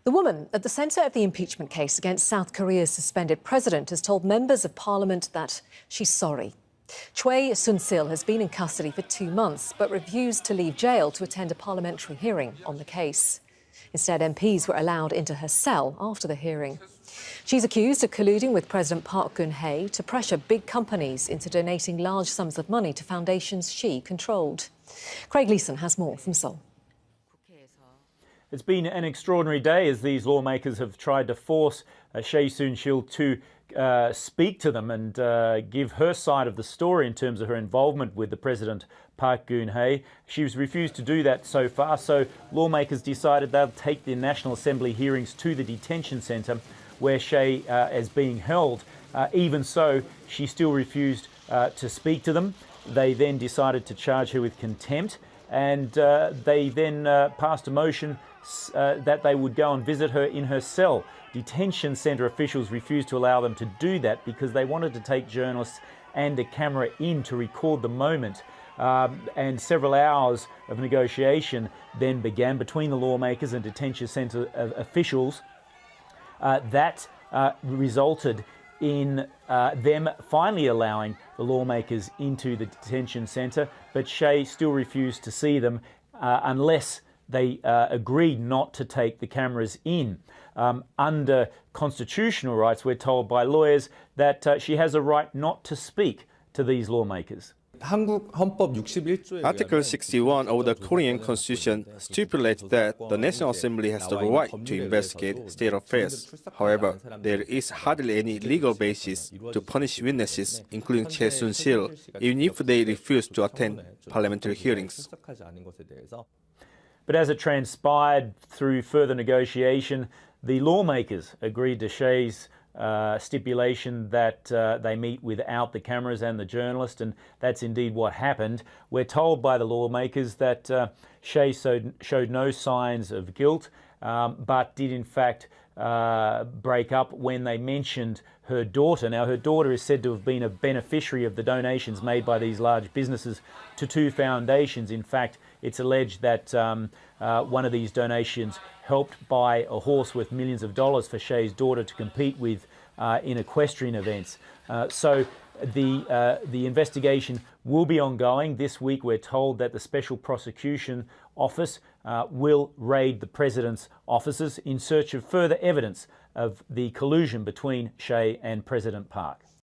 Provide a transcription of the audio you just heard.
The woman at the centre of the impeachment case against South Korea's suspended president has told members of parliament that she's sorry. Choi Soon-sil has been in custody for 2 months but refused to leave jail to attend a parliamentary hearing on the case. Instead, MPs were allowed into her cell after the hearing. She's accused of colluding with President Park Geun-hye to pressure big companies into donating large sums of money to foundations she controlled. Craig Leeson has more from Seoul. It's been an extraordinary day as these lawmakers have tried to force Choi Soon-sil to speak to them and give her side of the story in terms of her involvement with the President Park Geun-hye. She was refused to do that so far, so lawmakers decided they'll take the National Assembly hearings to the detention centre where Choi is being held. Even so, she still refused to speak to them. They then decided to charge her with contempt, and they then passed a motion that they would go and visit her in her cell. Detention centre officials refused to allow them to do that because they wanted to take journalists and a camera in to record the moment. And several hours of negotiation then began between the lawmakers and detention centre officials. That resulted in them finally allowing the lawmakers into the detention centre, but Choi still refused to see them unless they agreed not to take the cameras in. Under constitutional rights, we're told by lawyers that she has a right not to speak to these lawmakers. Article 61 of the Korean Constitution stipulates that the National Assembly has the right to investigate state affairs. However, there is hardly any legal basis to punish witnesses, including Choi Soon-sil, even if they refuse to attend parliamentary hearings. But as it transpired through further negotiation, the lawmakers agreed to Choi's stipulation that they meet without the cameras and the journalist, and that's indeed what happened. We're told by the lawmakers that Choi showed no signs of guilt, but did in fact break up when they mentioned her daughter. Now, her daughter is said to have been a beneficiary of the donations made by these large businesses to 2 foundations. In fact, it's alleged that one of these donations helped buy a horse worth millions of dollars for Choi's daughter to compete with in equestrian events. So the investigation will be ongoing. This week we're told that the Special Prosecution Office will raid the President's offices in search of further evidence of the collusion between Choi and President Park.